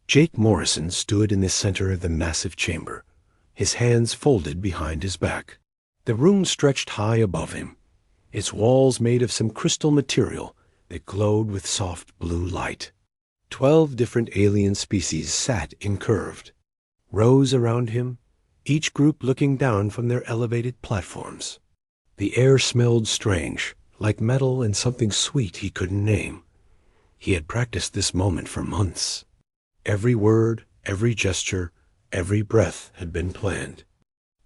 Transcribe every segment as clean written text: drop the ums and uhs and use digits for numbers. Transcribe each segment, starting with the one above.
Jake Morrison stood in the center of the massive chamber, his hands folded behind his back. The room stretched high above him, its walls made of some crystal material that glowed with soft blue light. 12 different alien species sat in curved rows around him, each group looking down from their elevated platforms. The air smelled strange, like metal and something sweet he couldn't name. He had practiced this moment for months. Every word, every gesture, every breath had been planned.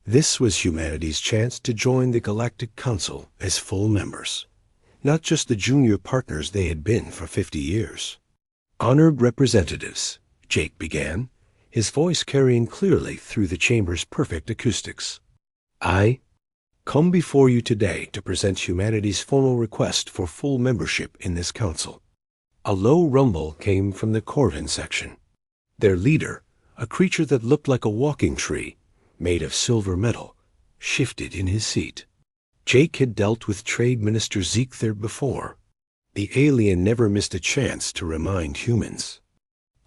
This was humanity's chance to join the Galactic Council as full members, not just the junior partners they had been for 50 years. Honored representatives, Jake began, his voice carrying clearly through the chamber's perfect acoustics. I come before you today to present humanity's formal request for full membership in this council. A low rumble came from the Corvin section. Their leader, a creature that looked like a walking tree, made of silver metal, shifted in his seat. Jake had dealt with Trade Minister Ziegler before. The alien never missed a chance to remind humans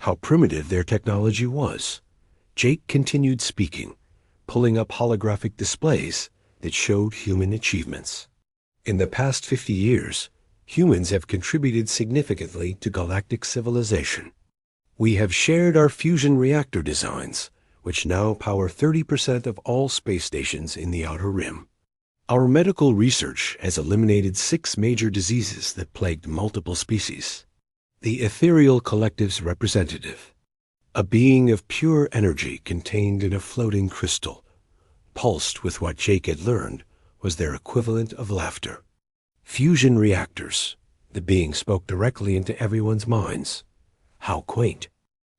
how primitive their technology was. Jake continued speaking, pulling up holographic displays that showed human achievements. In the past 50 years, humans have contributed significantly to galactic civilization. We have shared our fusion reactor designs, which now power 30% of all space stations in the Outer Rim. Our medical research has eliminated 6 major diseases that plagued multiple species. The Ethereal Collective's representative, a being of pure energy contained in a floating crystal, pulsed with what Jake had learned was their equivalent of laughter. Fusion reactors, the being spoke directly into everyone's minds. How quaint.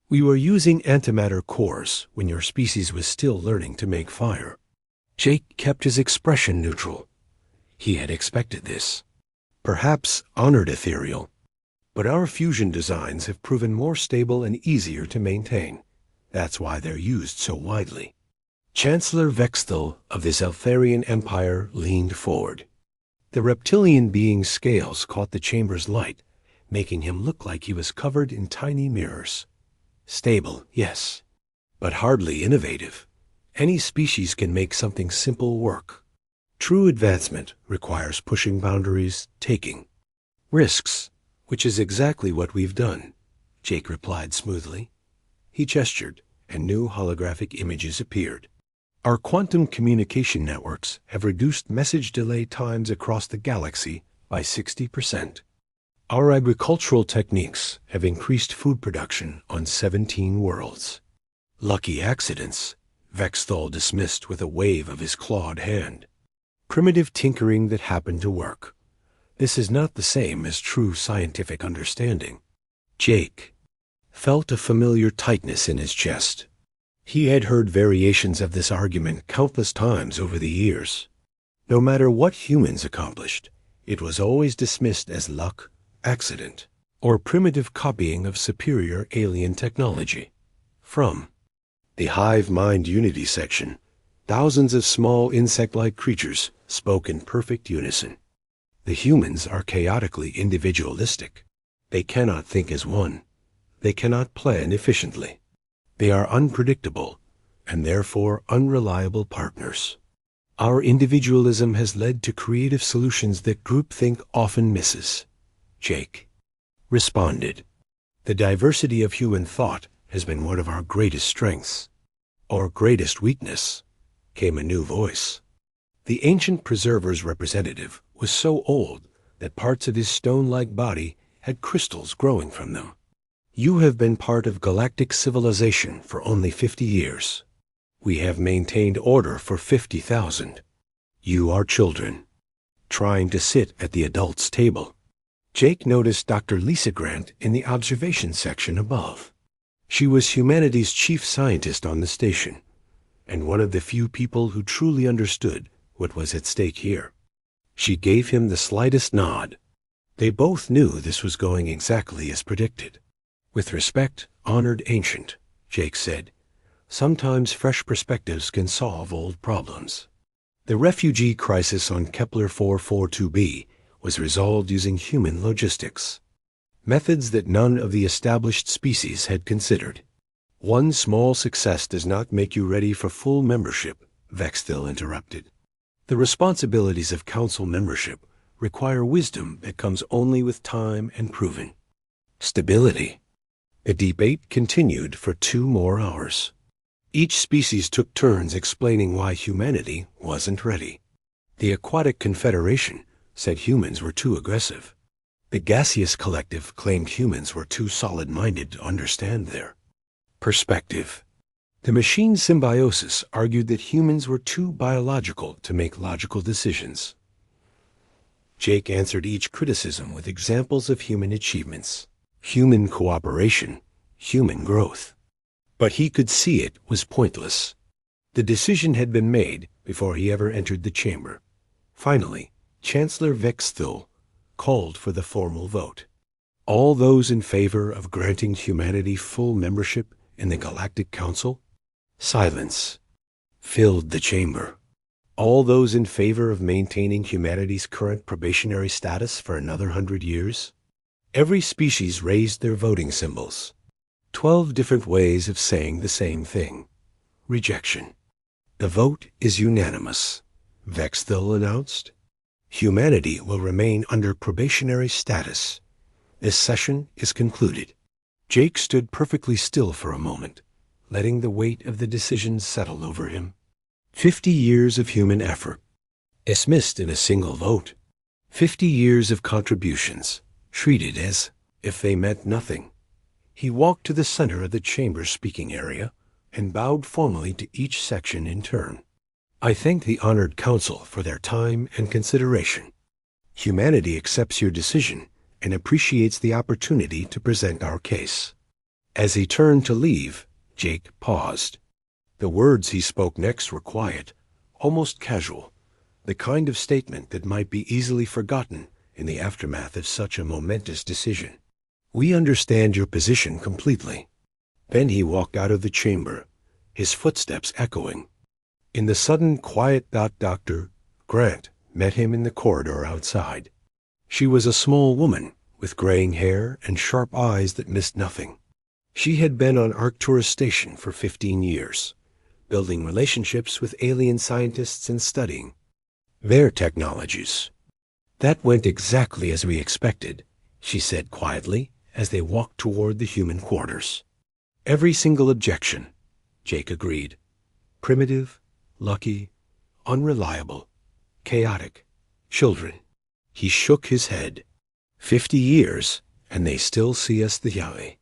We were using antimatter cores when your species was still learning to make fire. Jake kept his expression neutral. He had expected this. Perhaps honored ethereal. But our fusion designs have proven more stable and easier to maintain. That's why they're used so widely. Chancellor Vexthal of this Eltharian Empire leaned forward. The reptilian being's scales caught the chamber's light, making him look like he was covered in tiny mirrors. Stable, yes, but hardly innovative. Any species can make something simple work. True advancement requires pushing boundaries, taking risks, which is exactly what we've done, Jake replied smoothly. He gestured, and new holographic images appeared. Our quantum communication networks have reduced message delay times across the galaxy by 60%. Our agricultural techniques have increased food production on 17 worlds. Lucky accidents, Vexthal dismissed with a wave of his clawed hand. Primitive tinkering that happened to work. This is not the same as true scientific understanding. Jake felt a familiar tightness in his chest. He had heard variations of this argument countless times over the years. No matter what humans accomplished, it was always dismissed as luck, accident, or primitive copying of superior alien technology. From the hive mind unity section, thousands of small insect-like creatures spoke in perfect unison. The humans are chaotically individualistic. They cannot think as one. They cannot plan efficiently. They are unpredictable and therefore unreliable partners. Our individualism has led to creative solutions that groupthink often misses. Jake responded. The diversity of human thought has been one of our greatest strengths. Our greatest weakness, came a new voice. The ancient preserver's representative was so old that parts of his stone-like body had crystals growing from them. You have been part of galactic civilization for only 50 years. We have maintained order for 50,000. You are children, trying to sit at the adults' table. Jake noticed Dr. Lisa Grant in the observation section above. She was humanity's chief scientist on the station, and one of the few people who truly understood what was at stake here. She gave him the slightest nod. They both knew this was going exactly as predicted. With respect, honored ancient, Jake said, sometimes fresh perspectives can solve old problems. The refugee crisis on Kepler 442b was resolved using human logistics, methods that none of the established species had considered. One small success does not make you ready for full membership, Vexthil interrupted. The responsibilities of council membership require wisdom that comes only with time and proving stability. The debate continued for 2 more hours. Each species took turns explaining why humanity wasn't ready. The Aquatic Confederation said humans were too aggressive. The Gaseous Collective claimed humans were too solid-minded to understand their perspective. The Machine Symbiosis argued that humans were too biological to make logical decisions. Jake answered each criticism with examples of human achievements, human cooperation, human growth. But he could see it was pointless. The decision had been made before he ever entered the chamber. Finally, Chancellor Vexthil called for the formal vote. All those in favor of granting humanity full membership in the Galactic Council? Silence filled the chamber. All those in favor of maintaining humanity's current probationary status for another 100 years? Every species raised their voting symbols. 12 different ways of saying the same thing. Rejection. The vote is unanimous, Vexthil announced. Humanity will remain under probationary status. This session is concluded. Jake stood perfectly still for a moment, letting the weight of the decision settle over him. 50 years of human effort, dismissed in a single vote. 50 years of contributions, treated as if they meant nothing. He walked to the center of the chamber's speaking area and bowed formally to each section in turn. I thank the honored council for their time and consideration. Humanity accepts your decision and appreciates the opportunity to present our case. As he turned to leave, Jake paused. The words he spoke next were quiet, almost casual, the kind of statement that might be easily forgotten in the aftermath of such a momentous decision. We understand your position completely. Then he walked out of the chamber, his footsteps echoing. In the sudden quiet, Dr. Grant met him in the corridor outside. She was a small woman with graying hair and sharp eyes that missed nothing. She had been on Arcturus Station for 15 years, building relationships with alien scientists and studying their technologies. That went exactly as we expected, she said quietly as they walked toward the human quarters. Every single objection, Jake agreed. Primitive, lucky, unreliable, chaotic, children. He shook his head. 50 years, and they still see us the way.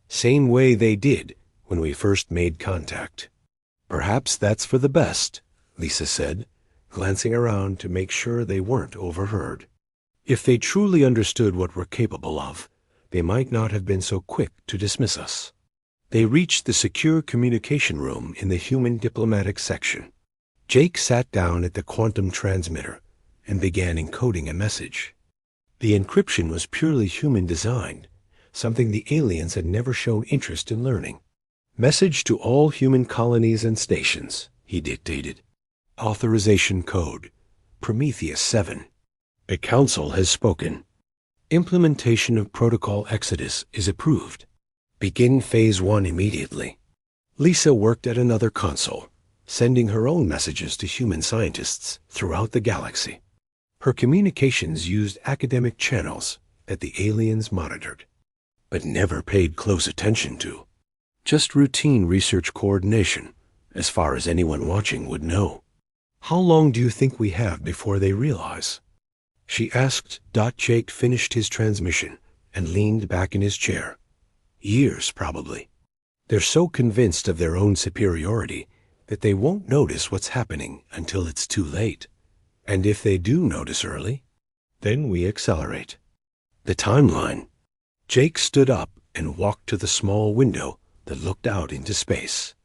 Same way they did when we first made contact. Perhaps that's for the best, Lisa said, glancing around to make sure they weren't overheard. If they truly understood what we're capable of, they might not have been so quick to dismiss us. They reached the secure communication room in the human diplomatic section. Jake sat down at the quantum transmitter and began encoding a message. The encryption was purely human-designed, something the aliens had never shown interest in learning. Message to all human colonies and stations, he dictated. Authorization code, Prometheus 7. The Council has spoken. Implementation of Protocol Exodus is approved. Begin Phase 1 immediately. Lisa worked at another console, sending her own messages to human scientists throughout the galaxy. Her communications used academic channels that the aliens monitored, but never paid close attention to. Just routine research coordination, as far as anyone watching would know. How long do you think we have before they realize? She asked. Jake finished his transmission and leaned back in his chair. Years, probably. They're so convinced of their own superiority that they won't notice what's happening until it's too late. And if they do notice early, then we accelerate. The timeline. Jake stood up and walked to the small window that looked out into space.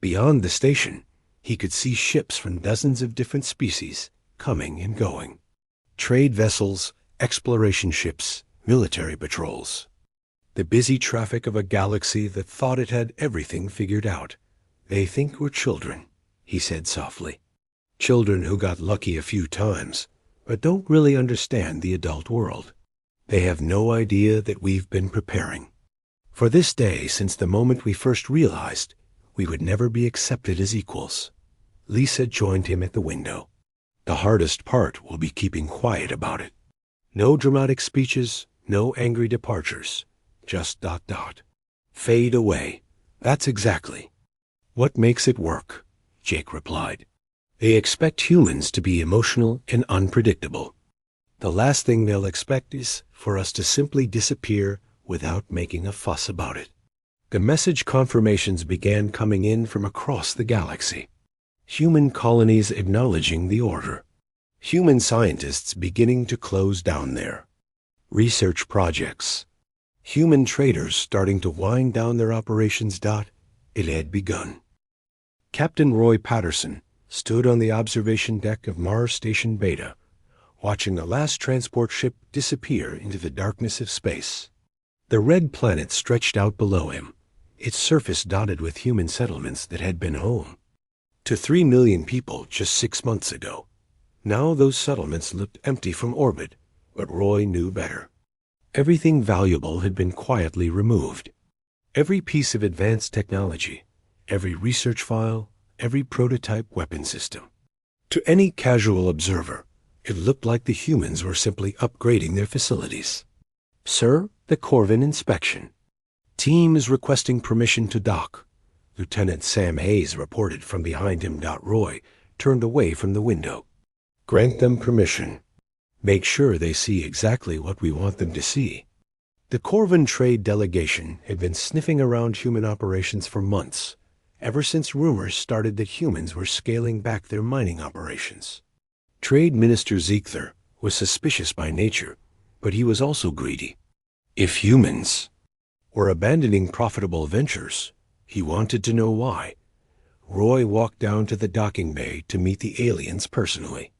Beyond the station, he could see ships from dozens of different species coming and going. Trade vessels, exploration ships, military patrols. The busy traffic of a galaxy that thought it had everything figured out. They think we're children, he said softly. Children who got lucky a few times, but don't really understand the adult world. They have no idea that we've been preparing. For this day, since the moment we first realized we would never be accepted as equals. Lisa joined him at the window. The hardest part will be keeping quiet about it. No dramatic speeches, no angry departures. Just ... Fade away. That's exactly what makes it work, Jake replied. They expect humans to be emotional and unpredictable. The last thing they'll expect is for us to simply disappear without making a fuss about it. The message confirmations began coming in from across the galaxy. Human colonies acknowledging the order. Human scientists beginning to close down there. Research projects. Human traders starting to wind down their operations. It had begun. Captain Roy Patterson stood on the observation deck of Mars Station Beta, watching the last transport ship disappear into the darkness of space. The red planet stretched out below him, its surface dotted with human settlements that had been home to 3 million people just 6 months ago. Now those settlements looked empty from orbit, but Roy knew better. Everything valuable had been quietly removed. Every piece of advanced technology, every research file, every prototype weapon system. To any casual observer, it looked like the humans were simply upgrading their facilities. Sir, the Corvin inspection. Team is requesting permission to dock. Lieutenant Sam Hayes reported from behind him. Roy turned away from the window. Grant them permission. Make sure they see exactly what we want them to see. The Corvin trade delegation had been sniffing around human operations for months, ever since rumors started that humans were scaling back their mining operations. Trade Minister Ziegler was suspicious by nature, but he was also greedy. If humans were abandoning profitable ventures, he wanted to know why. Roy walked down to the docking bay to meet the aliens personally.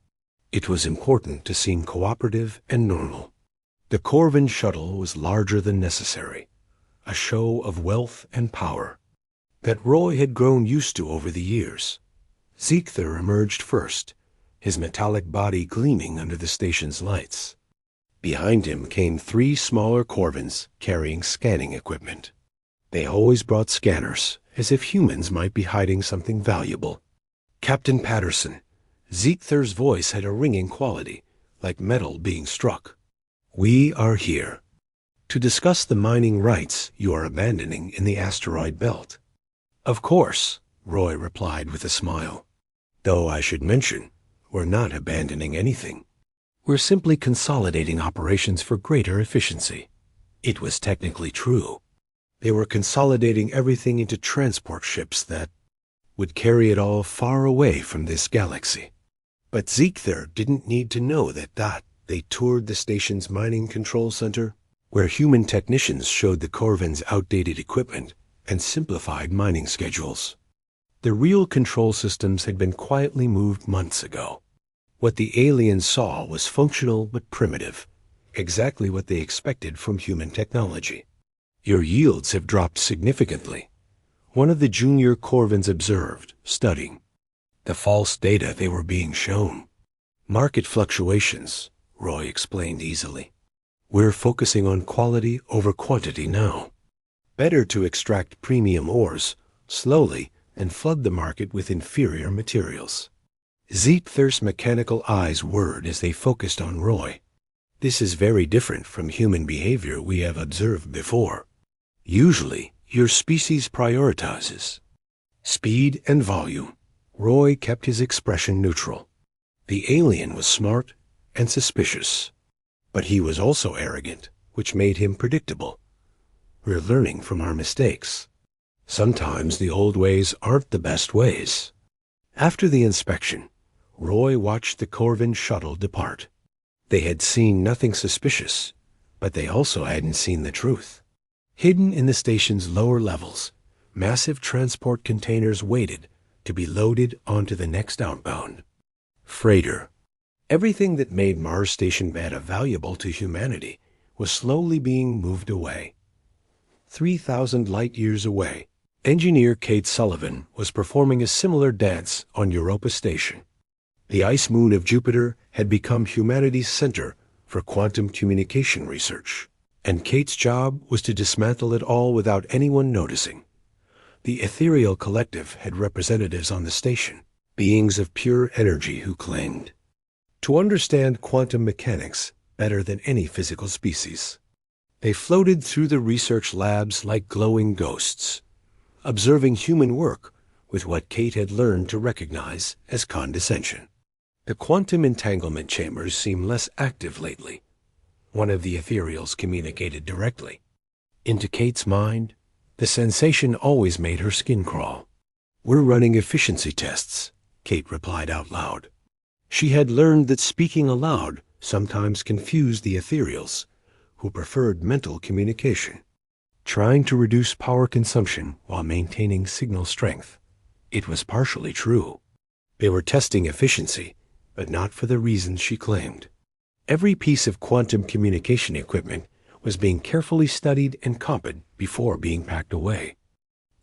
It was important to seem cooperative and normal. The Corvin shuttle was larger than necessary, a show of wealth and power that Roy had grown used to over the years. Ziegler emerged first, his metallic body gleaming under the station's lights. Behind him came 3 smaller Corvins carrying scanning equipment. They always brought scanners, as if humans might be hiding something valuable. Captain Patterson. Ziegler's voice had a ringing quality, like metal being struck. We are here to discuss the mining rights you are abandoning in the asteroid belt. Of course, Roy replied with a smile. Though I should mention, we're not abandoning anything. We're simply consolidating operations for greater efficiency. It was technically true. They were consolidating everything into transport ships that would carry it all far away from this galaxy. But Ziegler didn't need to know that. They toured the station's mining control center, where human technicians showed the Corvin's outdated equipment and simplified mining schedules. The real control systems had been quietly moved months ago. What the aliens saw was functional but primitive, exactly what they expected from human technology. Your yields have dropped significantly, one of the junior Corvins observed, studying the false data they were being shown. Market fluctuations, Roy explained easily. We're focusing on quality over quantity now. Better to extract premium ores slowly and flood the market with inferior materials. Ziegler's mechanical eyes whirred as they focused on Roy. This is very different from human behavior we have observed before. Usually, your species prioritizes speed and volume. Roy kept his expression neutral. The alien was smart and suspicious, but he was also arrogant, which made him predictable. We're learning from our mistakes. Sometimes the old ways aren't the best ways. After the inspection, Roy watched the Corvin shuttle depart. They had seen nothing suspicious, but they also hadn't seen the truth. Hidden in the station's lower levels, massive transport containers waited to be loaded onto the next outbound freighter. Everything that made Mars Station Beta valuable to humanity was slowly being moved away. 3,000 light-years away, engineer Kate Sullivan was performing a similar dance on Europa Station. The ice moon of Jupiter had become humanity's center for quantum communication research. And Kate's job was to dismantle it all without anyone noticing. The ethereal collective had representatives on the station, beings of pure energy who claimed to understand quantum mechanics better than any physical species. They floated through the research labs like glowing ghosts, observing human work with what Kate had learned to recognize as condescension. The quantum entanglement chambers seem less active lately. One of the ethereals communicated directly. Into Kate's mind, the sensation always made her skin crawl. "We're running efficiency tests," Kate replied out loud. She had learned that speaking aloud sometimes confused the ethereals, who preferred mental communication. Trying to reduce power consumption while maintaining signal strength. It was partially true. They were testing efficiency, but not for the reasons she claimed. Every piece of quantum communication equipment was being carefully studied and copied before being packed away.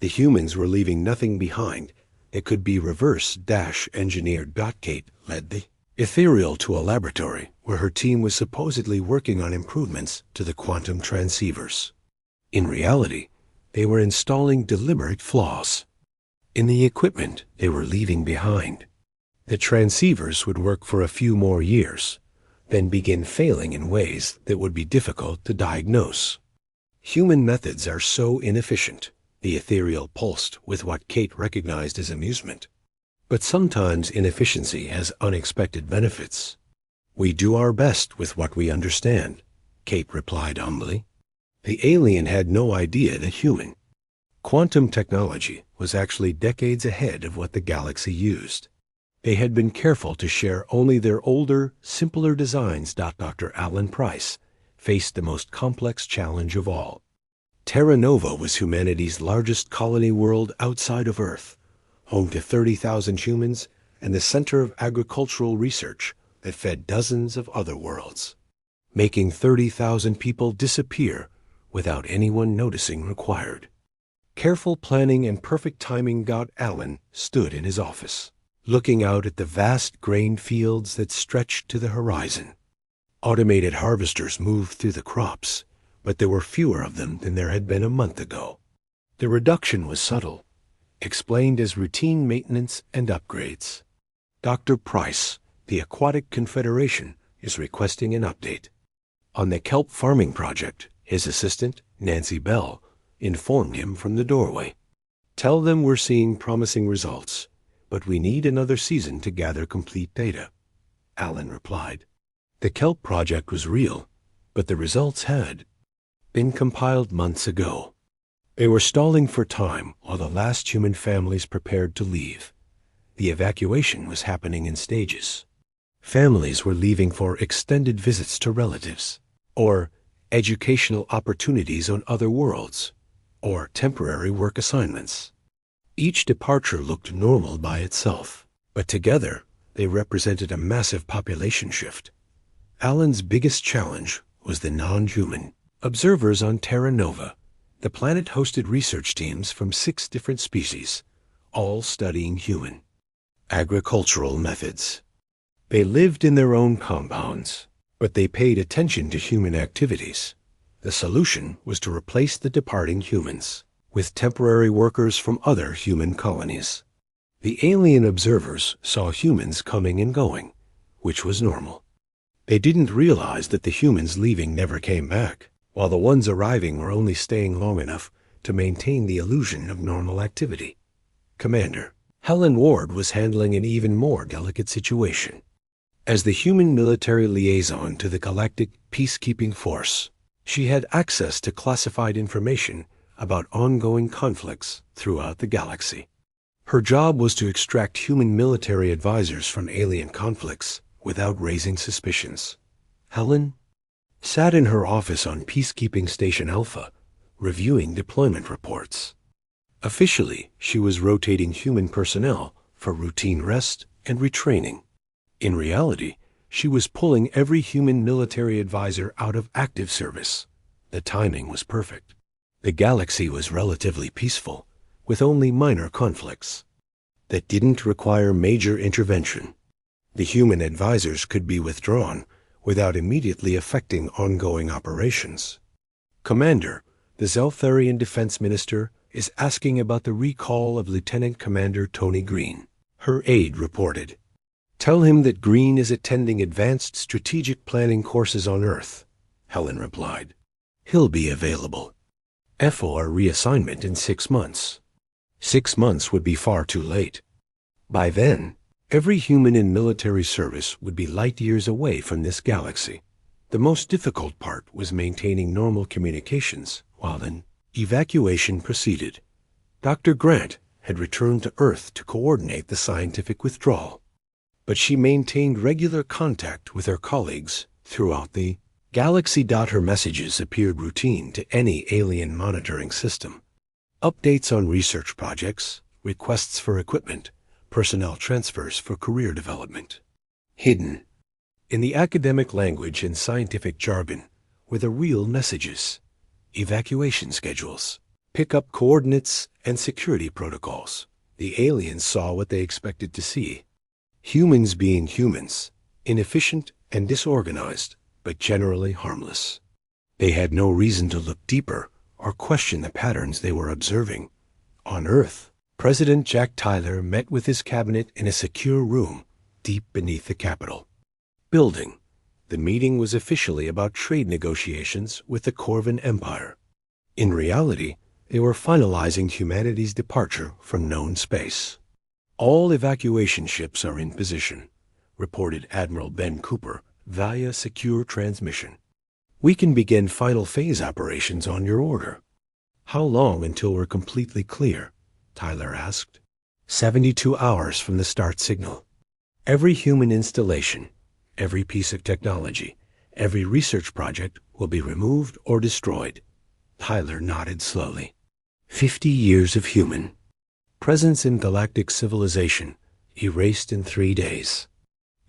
The humans were leaving nothing behind that could be reverse-engineered. Kate led the ethereal to a laboratory where her team was supposedly working on improvements to the quantum transceivers. In reality, they were installing deliberate flaws in the equipment they were leaving behind. The transceivers would work for a few more years, then begin failing in ways that would be difficult to diagnose. Human methods are so inefficient, the ethereal pulsed with what Kate recognized as amusement. But sometimes inefficiency has unexpected benefits. "We do our best with what we understand," Kate replied humbly. The alien had no idea that human quantum technology was actually decades ahead of what the galaxy used. They had been careful to share only their older, simpler designs. Dr. Alan Price faced the most complex challenge of all. Terra Nova was humanity's largest colony world outside of Earth, home to 30,000 humans and the center of agricultural research that fed dozens of other worlds. Making 30,000 people disappear without anyone noticing required. Careful planning and perfect timing. Alan stood in his office, looking out at the vast grain fields that stretched to the horizon. Automated harvesters moved through the crops, but there were fewer of them than there had been a month ago. The reduction was subtle, explained as routine maintenance and upgrades. Dr. Price, the Aquatic Confederation, is requesting an update. On the kelp farming project, his assistant, Nancy Bell, informed him from the doorway. "Tell them we're seeing promising results, but we need another season to gather complete data," Alan replied. The kelp project was real, but the results had been compiled months ago. They were stalling for time while the last human families prepared to leave. The evacuation was happening in stages. Families were leaving for extended visits to relatives, or educational opportunities on other worlds, or temporary work assignments. Each departure looked normal by itself, but together they represented a massive population shift. Alan's biggest challenge was the non-human observers on Terra Nova. The planet hosted research teams from 6 different species, all studying human agricultural methods. They lived in their own compounds, but they paid attention to human activities. The solution was to replace the departing humans with temporary workers from other human colonies. The alien observers saw humans coming and going, which was normal. They didn't realize that the humans leaving never came back, while the ones arriving were only staying long enough to maintain the illusion of normal activity. Commander Helen Ward was handling an even more delicate situation. As the human military liaison to the Galactic Peacekeeping Force, she had access to classified information about ongoing conflicts throughout the galaxy. Her job was to extract human military advisors from alien conflicts without raising suspicions. Helen sat in her office on Peacekeeping Station Alpha, reviewing deployment reports. Officially, she was rotating human personnel for routine rest and retraining. In reality, she was pulling every human military advisor out of active service. The timing was perfect. The galaxy was relatively peaceful, with only minor conflicts that didn't require major intervention. The human advisors could be withdrawn without immediately affecting ongoing operations. Commander, the Zeltharian Defense Minister is asking about the recall of Lieutenant Commander Tony Green. Her aide reported. Tell him that Green is attending advanced strategic planning courses on Earth, Helen replied. He'll be available. For reassignment in 6 months. 6 months would be far too late. By then, every human in military service would be light years away from this galaxy. The most difficult part was maintaining normal communications while an evacuation proceeded. Dr. Grant had returned to Earth to coordinate the scientific withdrawal, but she maintained regular contact with her colleagues throughout the galaxy. Her messages appeared routine to any alien monitoring system. Updates on research projects, requests for equipment, personnel transfers for career development. Hidden in the academic language and scientific jargon were the real messages: evacuation schedules, pickup coordinates, and security protocols. The aliens saw what they expected to see. Humans being humans, inefficient and disorganized, but generally harmless. They had no reason to look deeper or question the patterns they were observing. On Earth, President Jack Tyler met with his cabinet in a secure room deep beneath the Capitol building. The meeting was officially about trade negotiations with the Corvan Empire. In reality, they were finalizing humanity's departure from known space. All evacuation ships are in position, reported Admiral Ben Cooper via secure transmission. We can begin final phase operations on your order. How long until we're completely clear? Tyler asked. 72 hours from the start signal. Every human installation, every piece of technology, every research project will be removed or destroyed. Tyler nodded slowly. 50 years of human presence in galactic civilization erased in 3 days.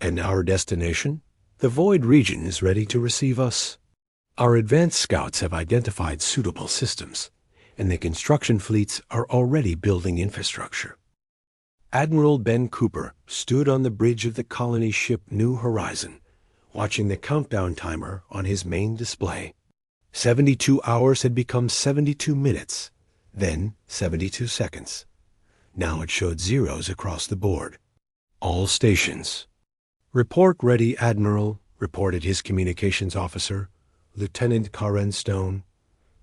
And our destination? The Void region is ready to receive us. Our advanced scouts have identified suitable systems, and the construction fleets are already building infrastructure. Admiral Ben Cooper stood on the bridge of the colony ship New Horizon, watching the countdown timer on his main display. 72 hours had become 72 minutes, then 72 seconds. Now it showed zeros across the board. All stations. Report ready, Admiral, reported his communications officer, Lieutenant Karen Stone.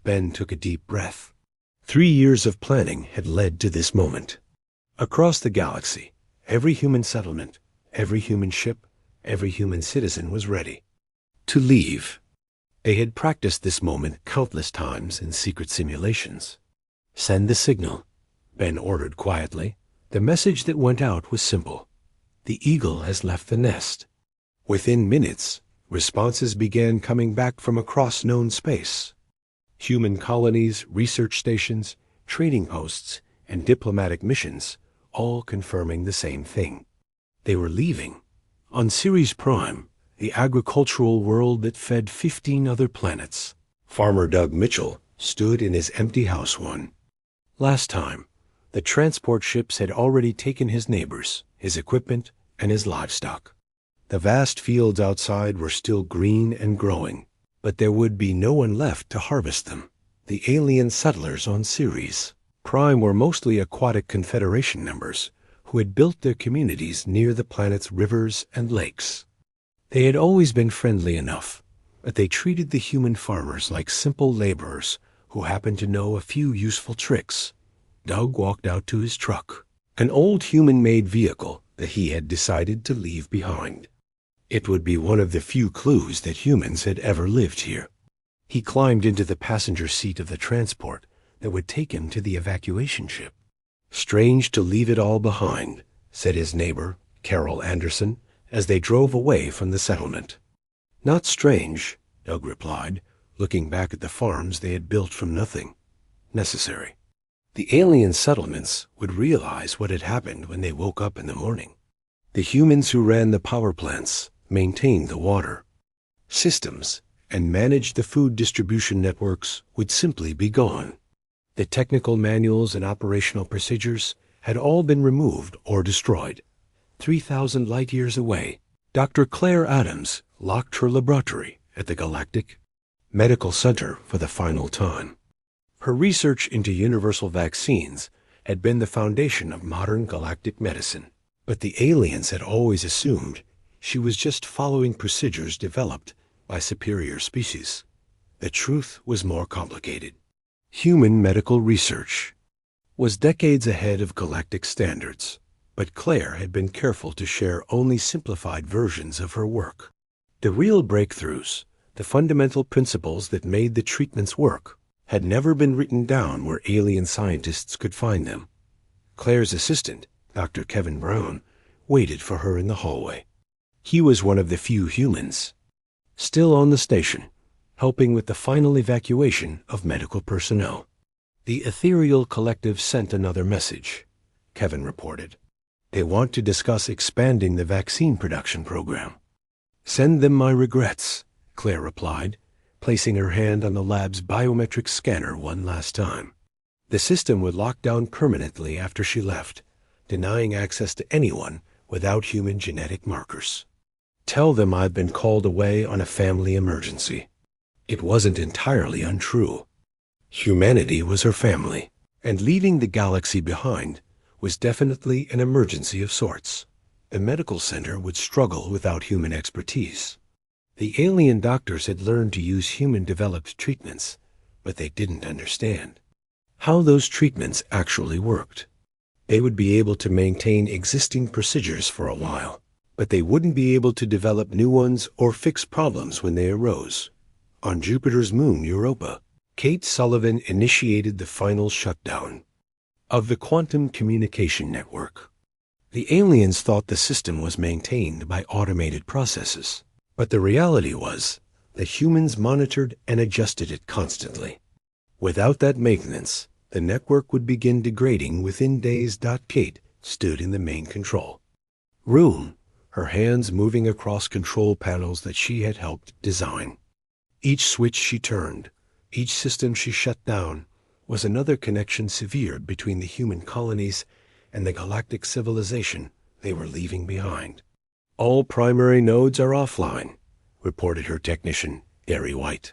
Ben took a deep breath. 3 years of planning had led to this moment. Across the galaxy, every human settlement, every human ship, every human citizen was ready to leave. They had practiced this moment countless times in secret simulations. Send the signal, Ben ordered quietly. The message that went out was simple. The eagle has left the nest. Within minutes, responses began coming back from across known space. Human colonies, research stations, trading posts, and diplomatic missions, all confirming the same thing. They were leaving. On Ceres Prime, the agricultural world that fed 15 other planets, Farmer Doug Mitchell stood in his empty house one. Last time, the transport ships had already taken his neighbors, his equipment, and his livestock. The vast fields outside were still green and growing, but there would be no one left to harvest them. The alien settlers on Ceres Prime were mostly aquatic Confederation members who had built their communities near the planet's rivers and lakes. They had always been friendly enough, but they treated the human farmers like simple laborers who happened to know a few useful tricks. Doug walked out to his truck, an old human-made vehicle that he had decided to leave behind. It would be one of the few clues that humans had ever lived here. He climbed into the passenger seat of the transport that would take him to the evacuation ship. Strange to leave it all behind, said his neighbor, Carol Anderson, as they drove away from the settlement. Not strange, Doug replied, looking back at the farms they had built from nothing. Necessary. The alien settlements would realize what had happened when they woke up in the morning. The humans who ran the power plants, maintained the water systems, and managed the food distribution networks would simply be gone. The technical manuals and operational procedures had all been removed or destroyed. 3,000 light-years away, Dr. Claire Adams locked her laboratory at the Galactic medical center for the final time. Her research into universal vaccines had been the foundation of modern galactic medicine, but the aliens had always assumed she was just following procedures developed by superior species. The truth was more complicated. Human medical research was decades ahead of galactic standards, but Claire had been careful to share only simplified versions of her work. The real breakthroughs, the fundamental principles that made the treatments work, had never been written down where alien scientists could find them. Claire's assistant, Dr. Kevin Brown, waited for her in the hallway. He was one of the few humans still on the station, helping with the final evacuation of medical personnel. The ethereal collective sent another message, Kevin reported. They want to discuss expanding the vaccine production program. Send them my regrets, Claire replied, placing her hand on the lab's biometric scanner one last time. The system would lock down permanently after she left, denying access to anyone without human genetic markers. Tell them I've been called away on a family emergency. It wasn't entirely untrue. Humanity was her family, and leaving the galaxy behind was definitely an emergency of sorts. The medical center would struggle without human expertise. The alien doctors had learned to use human-developed treatments, but they didn't understand how those treatments actually worked. They would be able to maintain existing procedures for a while, but they wouldn't be able to develop new ones or fix problems when they arose. On Jupiter's moon, Europa, Kate Sullivan initiated the final shutdown of the quantum communication network. The aliens thought the system was maintained by automated processes, but the reality was that humans monitored and adjusted it constantly. Without that maintenance, the network would begin degrading within days. Kate stood in the main control room, her hands moving across control panels that she had helped design. Each switch she turned, each system she shut down, was another connection severed between the human colonies and the galactic civilization they were leaving behind. All primary nodes are offline, reported her technician, Gary White.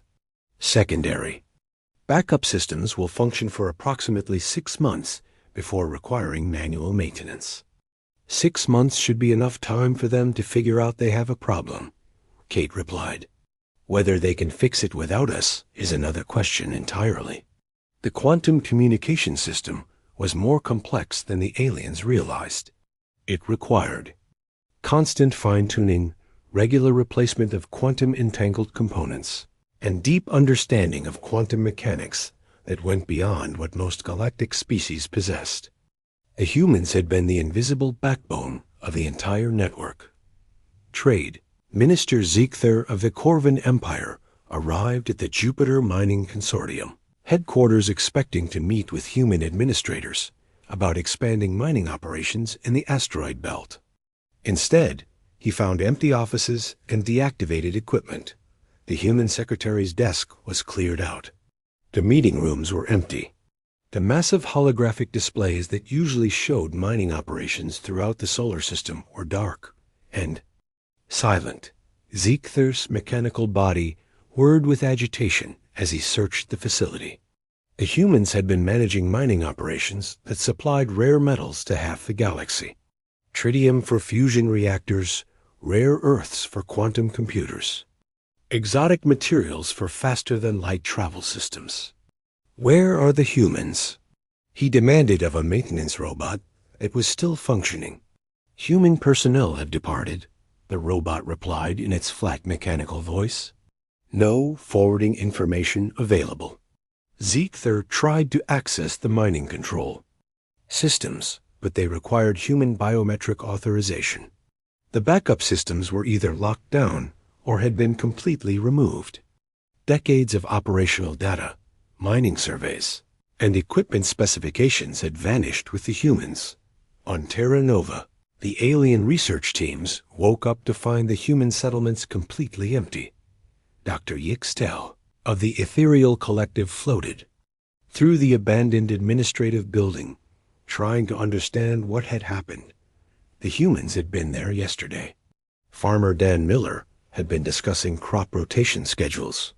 Secondary backup systems will function for approximately 6 months before requiring manual maintenance. 6 months should be enough time for them to figure out they have a problem, Kate replied. Whether they can fix it without us is another question entirely. The quantum communication system was more complex than the aliens realized. It required constant fine-tuning, regular replacement of quantum-entangled components, and deep understanding of quantum mechanics that went beyond what most galactic species possessed. The humans had been the invisible backbone of the entire network. Trade. Minister Ziegther of the Corvan Empire arrived at the Jupiter Mining Consortium headquarters expecting to meet with human administrators about expanding mining operations in the asteroid belt. Instead, he found empty offices and deactivated equipment. The human secretary's desk was cleared out. The meeting rooms were empty. The massive holographic displays that usually showed mining operations throughout the solar system were dark and silent. Ziegther's mechanical body whirred with agitation as he searched the facility. The humans had been managing mining operations that supplied rare metals to half the galaxy. Tritium for fusion reactors, rare earths for quantum computers, exotic materials for faster-than-light travel systems. Where are the humans? He demanded of a maintenance robot that was still functioning. Human personnel have departed, the robot replied in its flat mechanical voice. No forwarding information available. Ziegther tried to access the mining control systems, but they required human biometric authorization. The backup systems were either locked down or had been completely removed. Decades of operational data, mining surveys, and equipment specifications had vanished with the humans. On Terra Nova, the alien research teams woke up to find the human settlements completely empty. Dr. Yixtel of the Ethereal Collective floated through the abandoned administrative building, trying to understand what had happened. The humans had been there yesterday. Farmer Dan Miller had been discussing crop rotation schedules.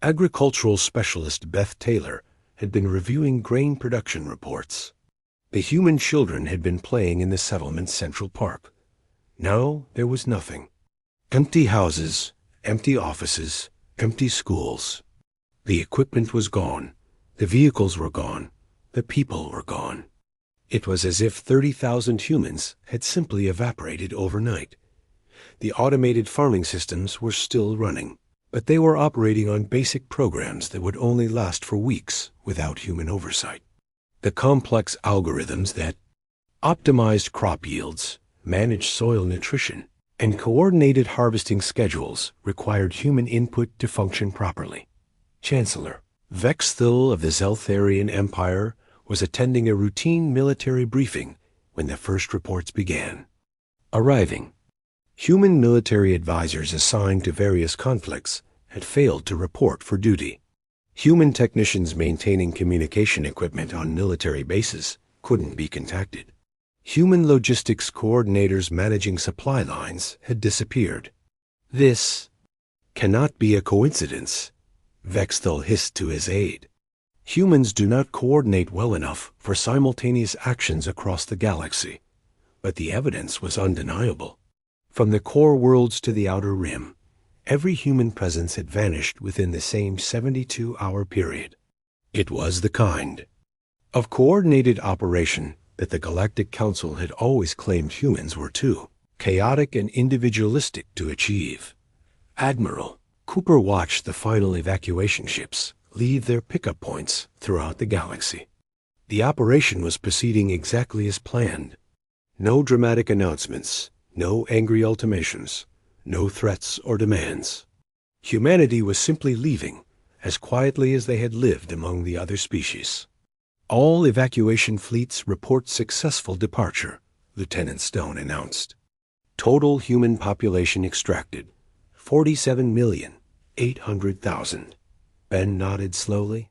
Agricultural specialist Beth Taylor had been reviewing grain production reports. The human children had been playing in the settlement's central park. Now there was nothing. Empty houses, empty offices, empty schools. The equipment was gone. The vehicles were gone. The people were gone. It was as if 30,000 humans had simply evaporated overnight. The automated farming systems were still running, but they were operating on basic programs that would only last for weeks without human oversight. The complex algorithms that optimized crop yields, managed soil nutrition, and coordinated harvesting schedules required human input to function properly. Chancellor Vexthil of the Zeltharian Empire was attending a routine military briefing when the first reports began. Arriving, human military advisors assigned to various conflicts had failed to report for duty. Human technicians maintaining communication equipment on military bases couldn't be contacted. Human logistics coordinators managing supply lines had disappeared. This cannot be a coincidence, Vexthil hissed to his aide. Humans do not coordinate well enough for simultaneous actions across the galaxy. But the evidence was undeniable. From the core worlds to the outer rim, every human presence had vanished within the same 72-hour period. It was the kind of coordinated operation that the Galactic Council had always claimed humans were too chaotic and individualistic to achieve. Admiral Cooper watched the final evacuation ships leave their pickup points throughout the galaxy. The operation was proceeding exactly as planned. No dramatic announcements, no angry ultimatums, no threats or demands. Humanity was simply leaving as quietly as they had lived among the other species. All evacuation fleets report successful departure, Lieutenant Stone announced. Total human population extracted, 47,800,000. Ben nodded slowly.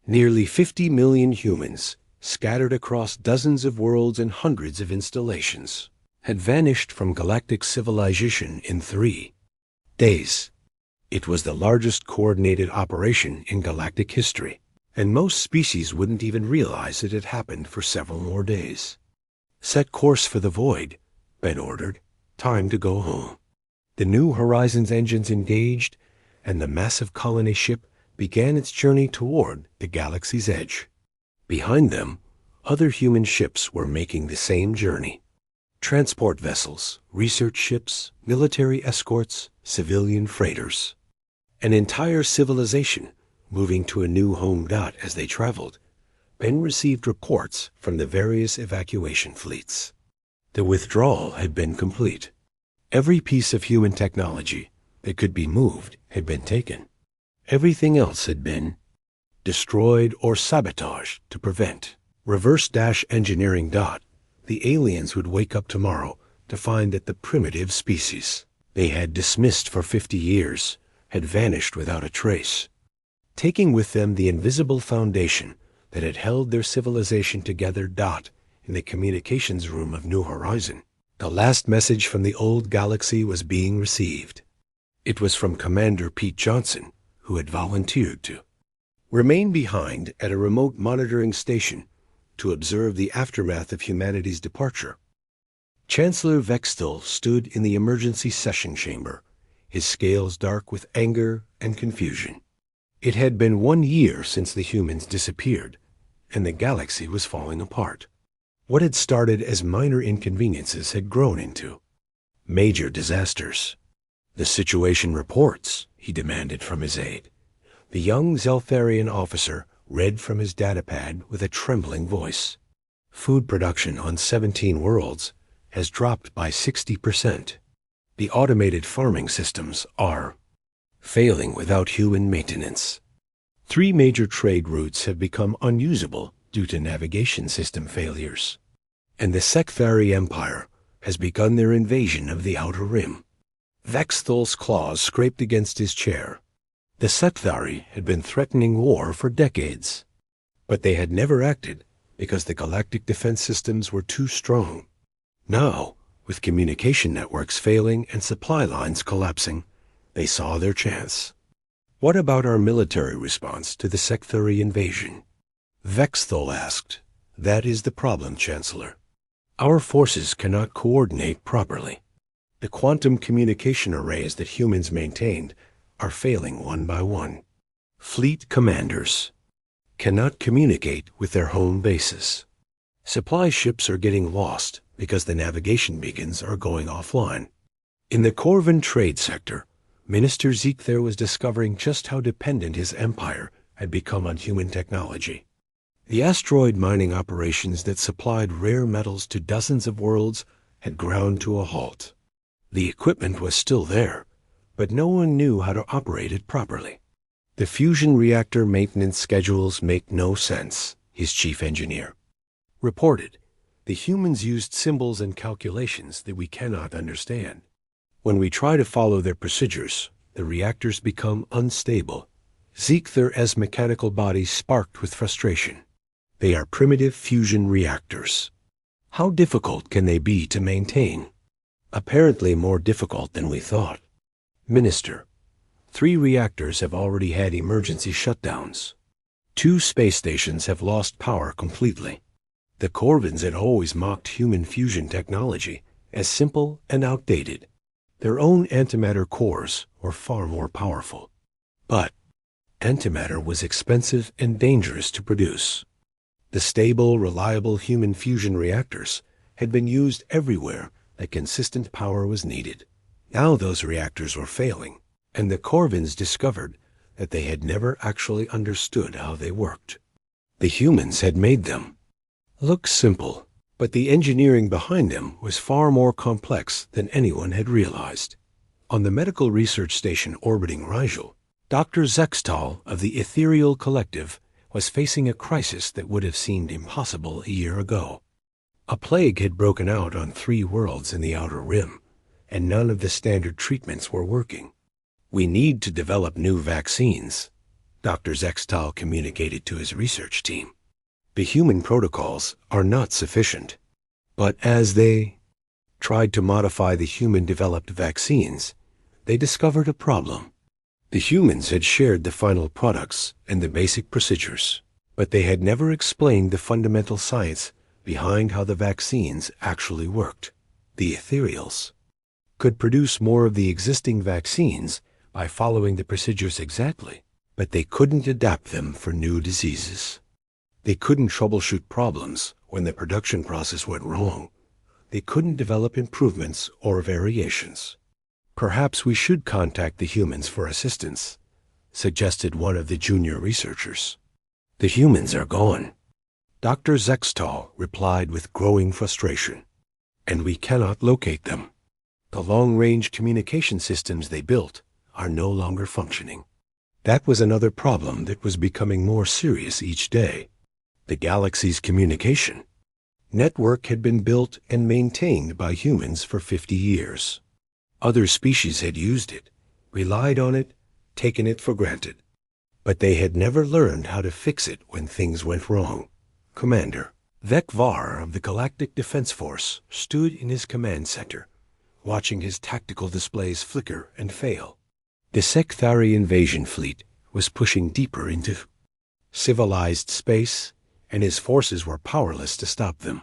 Nearly 50 million humans, scattered across dozens of worlds and hundreds of installations, had vanished from galactic civilization in 3 days. It was the largest coordinated operation in galactic history, and most species wouldn't even realize it had happened for several more days. Set course for the void, Ben ordered. Time to go home. The New Horizons engines engaged, and the massive colony ship began its journey toward the galaxy's edge. Behind them, other human ships were making the same journey. Transport vessels, research ships, military escorts, civilian freighters. An entire civilization moving to a new home. As they traveled, Ben received reports from the various evacuation fleets. The withdrawal had been complete. Every piece of human technology that could be moved had been taken. Everything else had been destroyed or sabotaged to prevent reverse-engineering. The aliens would wake up tomorrow to find that the primitive species they had dismissed for 50 years had vanished without a trace, taking with them the invisible foundation that had held their civilization together. In the communications room of New Horizon, the last message from the old galaxy was being received. It was from Commander Pete Johnson, who had volunteered to remain behind at a remote monitoring station to observe the aftermath of humanity's departure. Chancellor Vexthil stood in the emergency session chamber, his scales dark with anger and confusion. It had been 1 year since the humans disappeared, and the galaxy was falling apart. What had started as minor inconveniences had grown into major disasters. "The situation reports," he demanded from his aide. The young Zeltharian officer read from his datapad with a trembling voice. "Food production on 17 worlds has dropped by 60%. The automated farming systems are failing without human maintenance. 3 major trade routes have become unusable due to navigation system failures. And the Sekthari Empire has begun their invasion of the Outer Rim." Vexthil's claws scraped against his chair. The Sekthari had been threatening war for decades, but they had never acted because the galactic defense systems were too strong. Now, with communication networks failing and supply lines collapsing, they saw their chance. What about our military response to the Secthari invasion? Vexthal asked. That is the problem, Chancellor. Our forces cannot coordinate properly. The quantum communication arrays that humans maintained are failing one by one. Fleet commanders cannot communicate with their home bases. Supply ships are getting lost because the navigation beacons are going offline. In the Corvan trade sector, Minister Zekther was discovering just how dependent his empire had become on human technology. The asteroid mining operations that supplied rare metals to dozens of worlds had ground to a halt. The equipment was still there, but no one knew how to operate it properly. The fusion reactor maintenance schedules make no sense, his chief engineer reported. The humans used symbols and calculations that we cannot understand. When we try to follow their procedures, the reactors become unstable. Zekther's mechanical body sparked with frustration. They are primitive fusion reactors. How difficult can they be to maintain? Apparently more difficult than we thought. Minister, 3 reactors have already had emergency shutdowns. 2 space stations have lost power completely. The Corvins had always mocked human fusion technology as simple and outdated. Their own antimatter cores were far more powerful. But antimatter was expensive and dangerous to produce. The stable, reliable human fusion reactors had been used everywhere that consistent power was needed. Now those reactors were failing, and the Corvins discovered that they had never actually understood how they worked. The humans had made them look simple, but the engineering behind them was far more complex than anyone had realized. On the medical research station orbiting Rigel, Dr. Zextal of the Ethereal Collective was facing a crisis that would have seemed impossible a year ago. A plague had broken out on 3 worlds in the Outer Rim, and none of the standard treatments were working. We need to develop new vaccines, Dr. Zextal communicated to his research team. The human protocols are not sufficient. But as they tried to modify the human-developed vaccines, they discovered a problem. The humans had shared the final products and the basic procedures, but they had never explained the fundamental science behind how the vaccines actually worked. The Ethereals could produce more of the existing vaccines by following the procedures exactly, but they couldn't adapt them for new diseases. They couldn't troubleshoot problems when the production process went wrong. They couldn't develop improvements or variations. Perhaps we should contact the humans for assistance, suggested one of the junior researchers. The humans are gone, Dr. Zextal replied with growing frustration, and we cannot locate them. The long-range communication systems they built are no longer functioning. That was another problem that was becoming more serious each day. The galaxy's communication network had been built and maintained by humans for 50 years. Other species had used it, relied on it, taken it for granted. But they had never learned how to fix it when things went wrong. Commander Vekvar of the Galactic Defense Force stood in his command center, watching his tactical displays flicker and fail. The Secthari invasion fleet was pushing deeper into civilized space, and his forces were powerless to stop them.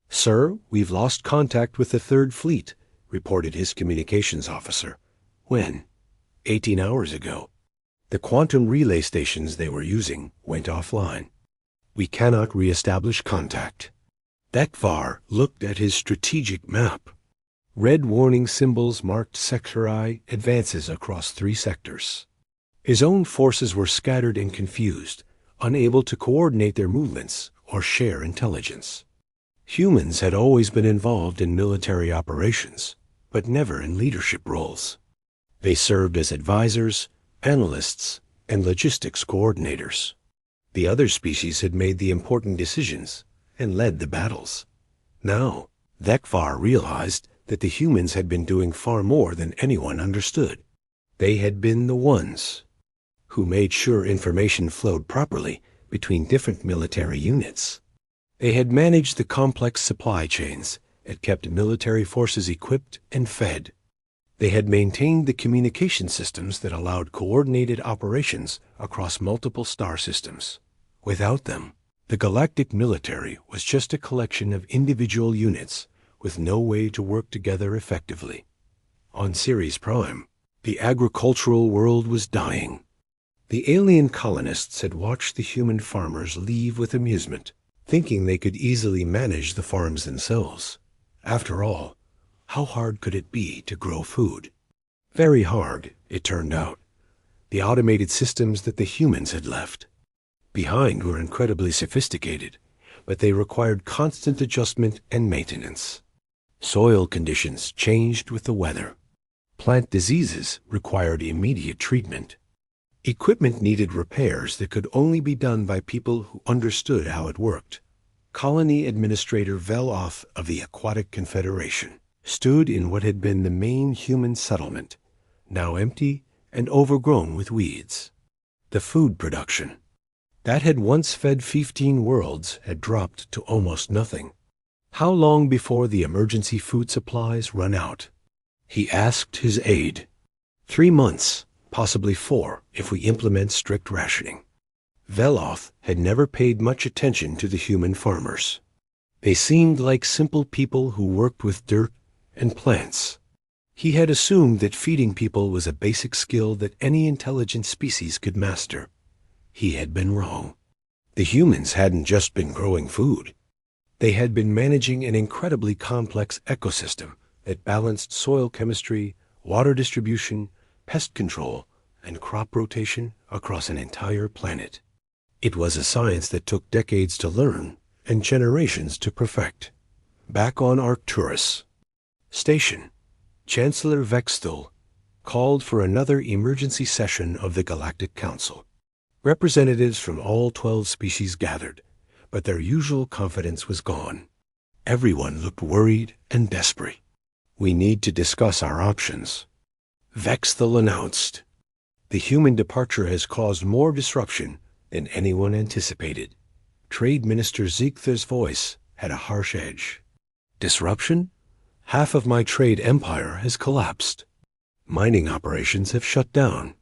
"Sir, we've lost contact with the Third Fleet," reported his communications officer. When? 18 hours ago. The quantum relay stations they were using went offline. We cannot re-establish contact. Vekvar looked at his strategic map. Red warning symbols marked Sectori advances across 3 sectors. His own forces were scattered and confused, unable to coordinate their movements or share intelligence. Humans had always been involved in military operations, but never in leadership roles. They served as advisors, analysts, and logistics coordinators. The other species had made the important decisions and led the battles. Now, Vekvar realized that the humans had been doing far more than anyone understood. They had been the ones who made sure information flowed properly between different military units. They had managed the complex supply chains that kept military forces equipped and fed. They had maintained the communication systems that allowed coordinated operations across multiple star systems. Without them, the galactic military was just a collection of individual units with no way to work together effectively. On Ceres Prime, the agricultural world was dying. The alien colonists had watched the human farmers leave with amusement, thinking they could easily manage the farms themselves. After all, how hard could it be to grow food? Very hard, it turned out. The automated systems that the humans had left behind were incredibly sophisticated, but they required constant adjustment and maintenance. Soil conditions changed with the weather. Plant diseases required immediate treatment. Equipment needed repairs that could only be done by people who understood how it worked. Colony Administrator Veloth of the Aquatic Confederation stood in what had been the main human settlement, now empty and overgrown with weeds. The food production that had once fed 15 worlds had dropped to almost nothing. How long before the emergency food supplies run out? He asked his aide. 3 months, possibly 4 if we implement strict rationing. Veloth had never paid much attention to the human farmers. They seemed like simple people who worked with dirt and plants. He had assumed that feeding people was a basic skill that any intelligent species could master. He had been wrong. The humans hadn't just been growing food. They had been managing an incredibly complex ecosystem that balanced soil chemistry, water distribution, pest control, and crop rotation across an entire planet. It was a science that took decades to learn and generations to perfect. Back on Arcturus Station, Chancellor Vexthal called for another emergency session of the Galactic Council. Representatives from all 12 species gathered, but their usual confidence was gone. Everyone looked worried and desperate. We need to discuss our options, Vexthal announced. The human departure has caused more disruption than anyone anticipated. Trade Minister Ziegther's voice had a harsh edge. Disruption? Half of my trade empire has collapsed. Mining operations have shut down.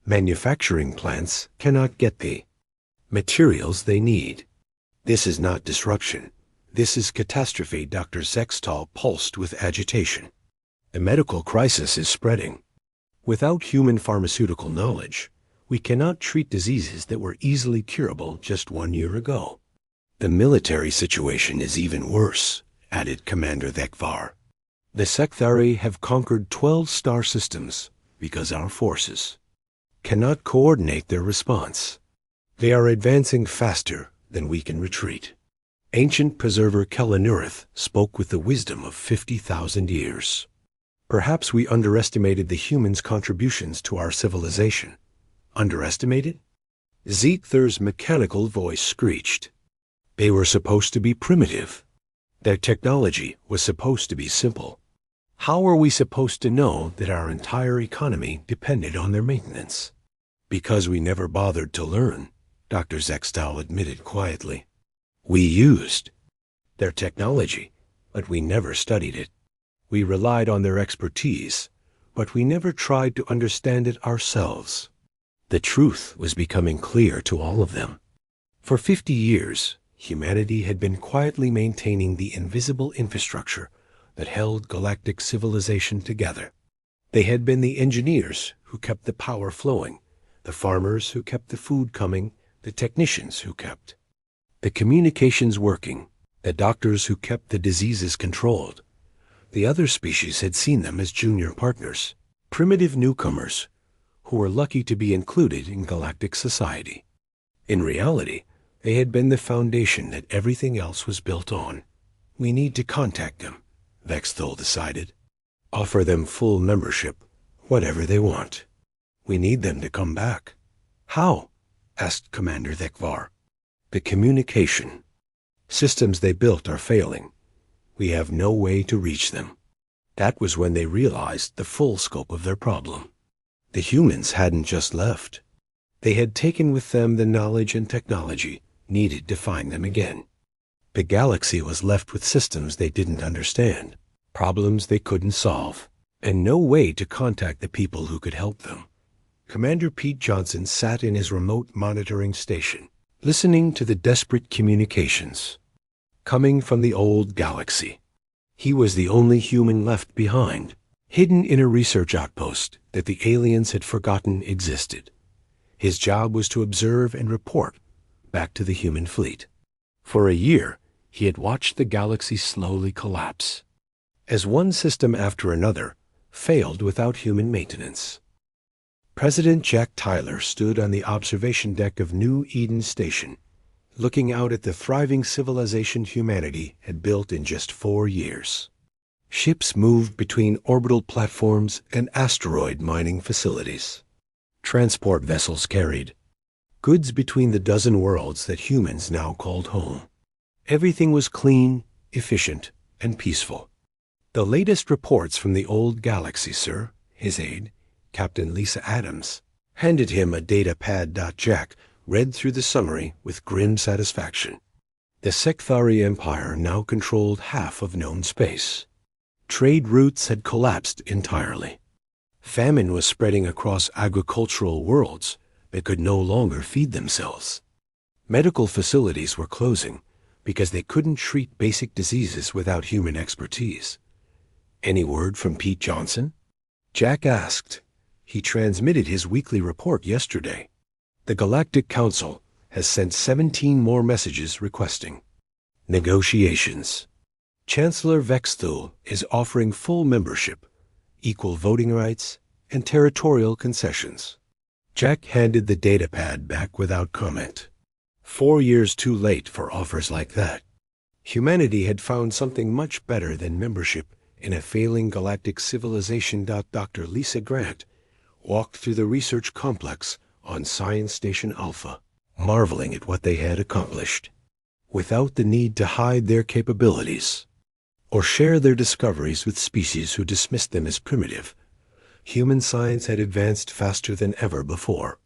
Manufacturing plants cannot get the materials they need. This is not disruption. This is catastrophe, Dr. Zextal pulsed with agitation. The medical crisis is spreading. Without human pharmaceutical knowledge, we cannot treat diseases that were easily curable just 1 year ago. The military situation is even worse, added Commander Thekvar. The Sekthari have conquered 12 star systems because our forces cannot coordinate their response. They are advancing faster than we can retreat. Ancient preserver Kelanurith spoke with the wisdom of 50,000 years. Perhaps we underestimated the humans' contributions to our civilization. Underestimated? Ziegther's mechanical voice screeched. They were supposed to be primitive. Their technology was supposed to be simple. How were we supposed to know that our entire economy depended on their maintenance? Because we never bothered to learn, Dr. Zextal admitted quietly. We used their technology, but we never studied it. We relied on their expertise, but we never tried to understand it ourselves. The truth was becoming clear to all of them. For 50 years, humanity had been quietly maintaining the invisible infrastructure that held galactic civilization together. They had been the engineers who kept the power flowing, the farmers who kept the food coming, the technicians who kept the communications working, the doctors who kept the diseases controlled. The other species had seen them as junior partners, primitive newcomers who were lucky to be included in galactic society. In reality, they had been the foundation that everything else was built on. We need to contact them, Vexthal decided. Offer them full membership, whatever they want. We need them to come back. How? Asked Commander Thekvar. The communication systems they built are failing. We have no way to reach them. That was when they realized the full scope of their problem. The humans hadn't just left. They had taken with them the knowledge and technology needed to find them again. The galaxy was left with systems they didn't understand, problems they couldn't solve. and no way to contact the people who could help them. Commander Pete Johnson sat in his remote monitoring station, listening to the desperate communications coming from the old galaxy. He was the only human left behind, hidden in a research outpost that the aliens had forgotten existed. His job was to observe and report back to the human fleet. For a year, he had watched the galaxy slowly collapse, as one system after another failed without human maintenance. President Jack Tyler stood on the observation deck of New Eden Station, looking out at the thriving civilization humanity had built in just 4 years. Ships moved between orbital platforms and asteroid mining facilities. Transport vessels carried goods between the dozen worlds that humans now called home. Everything was clean, efficient, and peaceful. "The latest reports from the old galaxy, sir," his aide, Captain Lisa Adams, handed him a data pad. Jack read through the summary with grim satisfaction. The Sekthari Empire now controlled half of known space. Trade routes had collapsed entirely. Famine was spreading across agricultural worlds that could no longer feed themselves. Medical facilities were closing because they couldn't treat basic diseases without human expertise. "Any word from Pete Johnson?" Jack asked. He transmitted his weekly report yesterday. "The Galactic Council has sent 17 more messages requesting negotiations. Chancellor Vexthul is offering full membership, equal voting rights, and territorial concessions." Jack handed the datapad back without comment. 4 years too late for offers like that. Humanity had found something much better than membership in a failing galactic civilization. Dr. Lisa Grant walked through the research complex on Science Station Alpha, marveling at what they had accomplished, without the need to hide their capabilities or share their discoveries with species who dismissed them as primitive. Human science had advanced faster than ever before.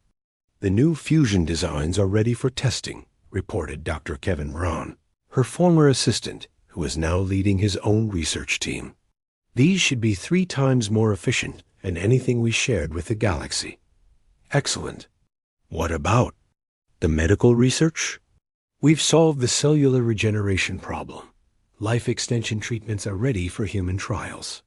"The new fusion designs are ready for testing," reported Dr. Kevin Braun, her former assistant, who is now leading his own research team. "These should be 3 times more efficient than anything we shared with the galaxy." "Excellent. What about the medical research?" "We've solved the cellular regeneration problem. Life extension treatments are ready for human trials.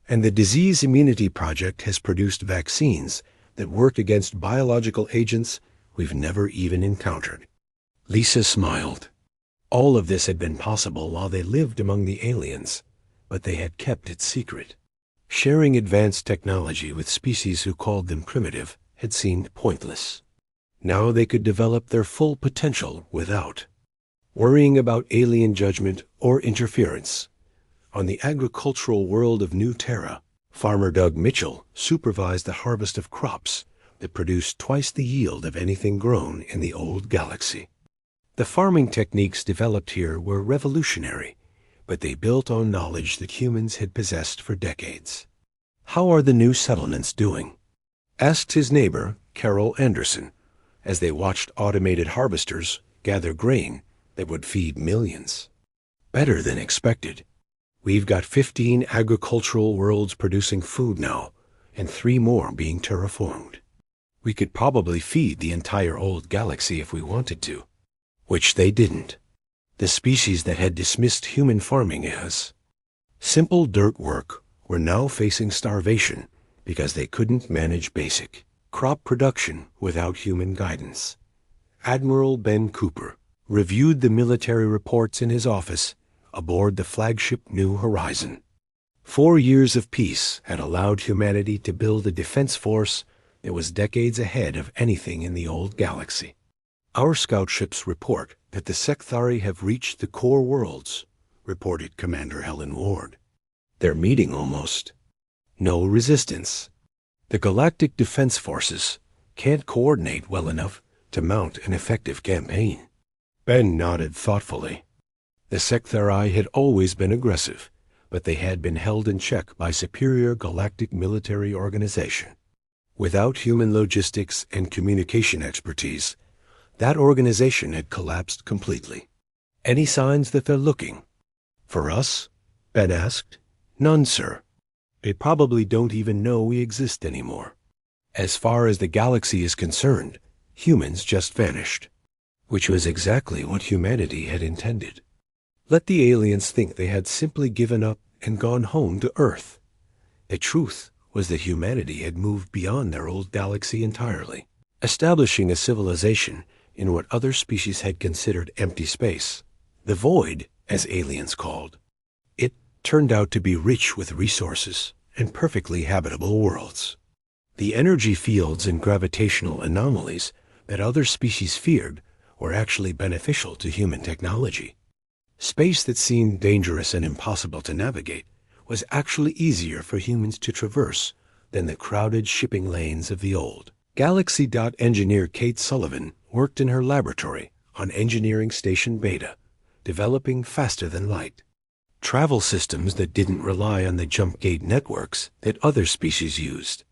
And the Disease Immunity Project has produced vaccines that work against biological agents we've never even encountered." Lisa smiled. All of this had been possible while they lived among the aliens, but they had kept it secret. Sharing advanced technology with species who called them primitive had seemed pointless. Now they could develop their full potential without worrying about alien judgment or interference. On the agricultural world of New Terra, Farmer Doug Mitchell supervised the harvest of crops that produced twice the yield of anything grown in the old galaxy. The farming techniques developed here were revolutionary, but they built on knowledge that humans had possessed for decades. "How are the new settlements doing?" asked his neighbor, Carol Anderson, as they watched automated harvesters gather grain that would feed millions. "Better than expected. We've got 15 agricultural worlds producing food now, and 3 more being terraformed. We could probably feed the entire old galaxy if we wanted to." Which they didn't. The species that had dismissed human farming as simple dirt work were now facing starvation because they couldn't manage basic crop production without human guidance. Admiral Ben Cooper reviewed the military reports in his office aboard the flagship New Horizon. 4 years of peace had allowed humanity to build a defense force that was decades ahead of anything in the old galaxy. "Our scout ships report that the Sekthari have reached the core worlds," reported Commander Helen Ward. "They're meeting almost. No resistance. The Galactic Defense Forces can't coordinate well enough to mount an effective campaign." Ben nodded thoughtfully. The Sekthari had always been aggressive, but they had been held in check by superior galactic military organization. Without human logistics and communication expertise, that organization had collapsed completely. "Any signs that they're looking for us?" Ben asked. "None, sir. They probably don't even know we exist anymore. As far as the galaxy is concerned, humans just vanished, which was exactly what humanity had intended. Let the aliens think they had simply given up and gone home to Earth. The truth was that humanity had moved beyond their old galaxy entirely, establishing a civilization in what other species had considered empty space, the void, as aliens called. It turned out to be rich with resources and perfectly habitable worlds. The energy fields and gravitational anomalies that other species feared were actually beneficial to human technology. Space that seemed dangerous and impossible to navigate was actually easier for humans to traverse than the crowded shipping lanes of the old. Galaxy engineer Kate Sullivan worked in her laboratory on Engineering Station Beta, developing faster than light travel systems that didn't rely on the jump gate networks that other species used.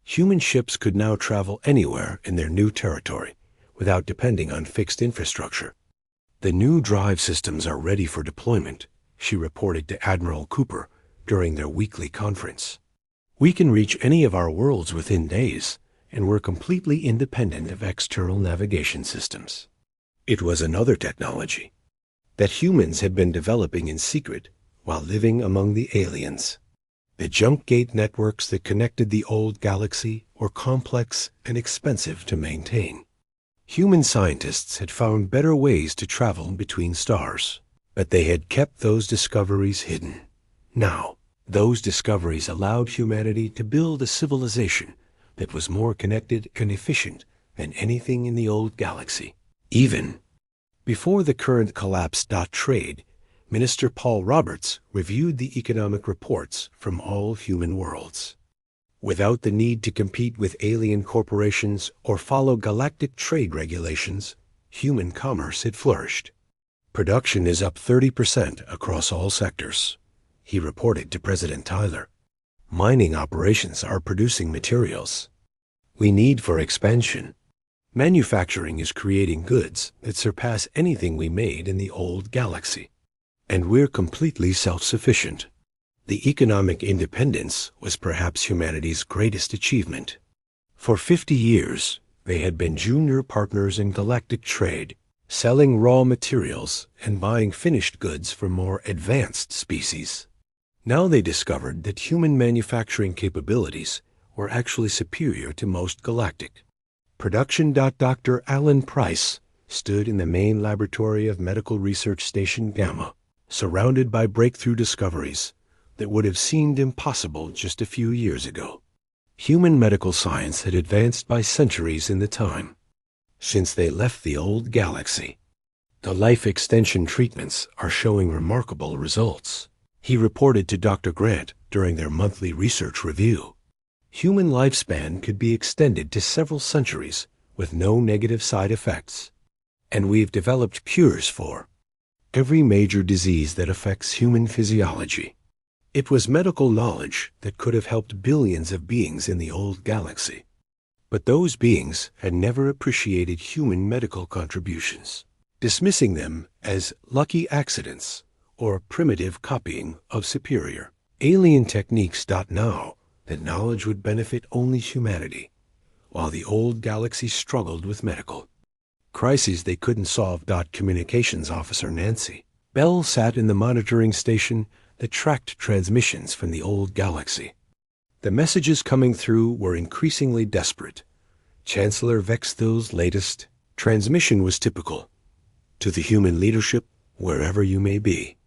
Human ships could now travel anywhere in their new territory without depending on fixed infrastructure. The new drive systems are ready for deployment, she reported to Admiral Cooper during their weekly conference. We can reach any of our worlds within days, and we're completely independent of external navigation systems. It was another technology that humans had been developing in secret while living among the aliens. The jump gate networks that connected the old galaxy were complex and expensive to maintain. Human scientists had found better ways to travel between stars, but they had kept those discoveries hidden. Now, those discoveries allowed humanity to build a civilization that was more connected and efficient than anything in the old galaxy. Even before the current collapse. Trade, Minister Paul Roberts reviewed the economic reports from all human worlds. Without the need to compete with alien corporations or follow galactic trade regulations, human commerce had flourished. Production is up 30% across all sectors, he reported to President Tyler. Mining operations are producing materials we need for expansion. Manufacturing is creating goods that surpass anything we made in the old galaxy. And we're completely self-sufficient. The economic independence was perhaps humanity's greatest achievement. For 50 years, they had been junior partners in galactic trade, selling raw materials and buying finished goods from more advanced species. Now they discovered that human manufacturing capabilities were actually superior to most galactic. Production. Dr. Alan Price stood in the main laboratory of Medical Research Station Gamma, surrounded by breakthrough discoveries that would have seemed impossible just a few years ago. Human medical science had advanced by centuries in the time since they left the old galaxy. The life extension treatments are showing remarkable results, he reported to Dr. Grant during their monthly research review. Human lifespan could be extended to several centuries with no negative side effects, and we've developed cures for every major disease that affects human physiology. It was medical knowledge that could have helped billions of beings in the old galaxy. But those beings had never appreciated human medical contributions, dismissing them as lucky accidents or primitive copying of superior alien techniques. Now, that knowledge would benefit only humanity, while the old galaxy struggled with medical crises they couldn't solve. Communications Officer Nancy Bell sat in the monitoring station that tracked transmissions from the old galaxy. The messages coming through were increasingly desperate. Chancellor Vexthill's latest transmission was typical. To the human leadership, wherever you may be,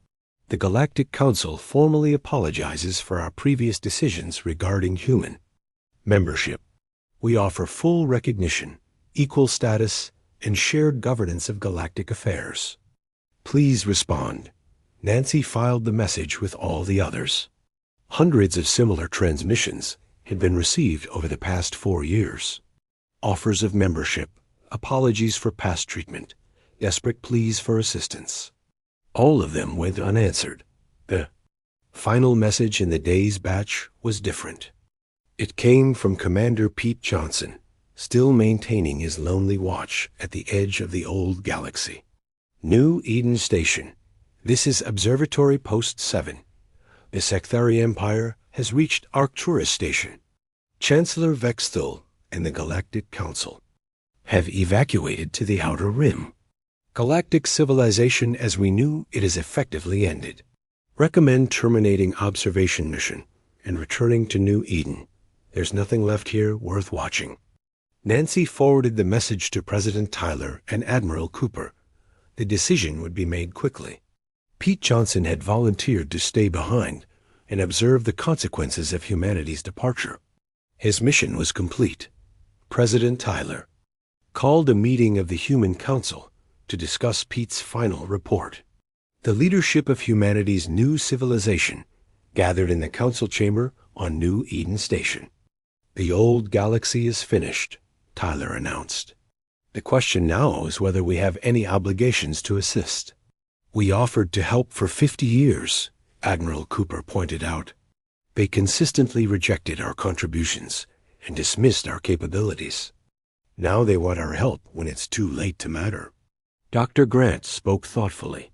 the Galactic Council formally apologizes for our previous decisions regarding human membership. We offer full recognition, equal status, and shared governance of galactic affairs. Please respond. Nancy filed the message with all the others. Hundreds of similar transmissions had been received over the past 4 years. Offers of membership, apologies for past treatment, desperate pleas for assistance. All of them went unanswered. The final message in the day's batch was different. It came from Commander Pete Johnson, still maintaining his lonely watch at the edge of the old galaxy. New Eden Station. This is Observatory Post 7. The Sectari Empire has reached Arcturus Station. Chancellor Vexthul and the Galactic Council have evacuated to the Outer Rim. Galactic civilization as we knew it is effectively ended. Recommend terminating observation mission and returning to New Eden. There's nothing left here worth watching. Nancy forwarded the message to President Tyler and Admiral Cooper. The decision would be made quickly. Pete Johnson had volunteered to stay behind and observe the consequences of humanity's departure. His mission was complete. President Tyler called a meeting of the Human Council to discuss Pete's final report. The leadership of humanity's new civilization gathered in the council chamber on New Eden Station. The old galaxy is finished, Tyler announced. The question now is whether we have any obligations to assist. We offered to help for 50 years, Admiral Cooper pointed out. They consistently rejected our contributions and dismissed our capabilities. Now they want our help when it's too late to matter. Dr. Grant spoke thoughtfully.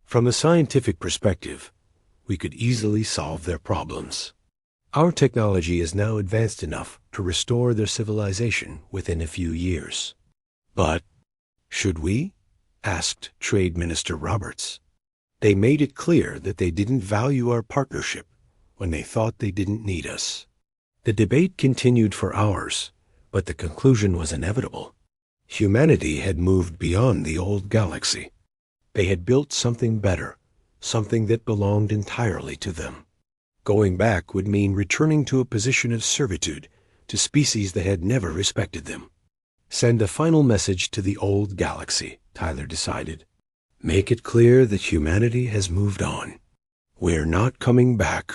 From a scientific perspective, we could easily solve their problems. Our technology is now advanced enough to restore their civilization within a few years. But should we? Asked Trade Minister Roberts. They made it clear that they didn't value our partnership when they thought they didn't need us. The debate continued for hours, but the conclusion was inevitable. Humanity had moved beyond the old galaxy. They had built something better, something that belonged entirely to them. Going back would mean returning to a position of servitude to species that had never respected them. Send a final message to the old galaxy, Tyler decided. Make it clear that humanity has moved on. We're not coming back.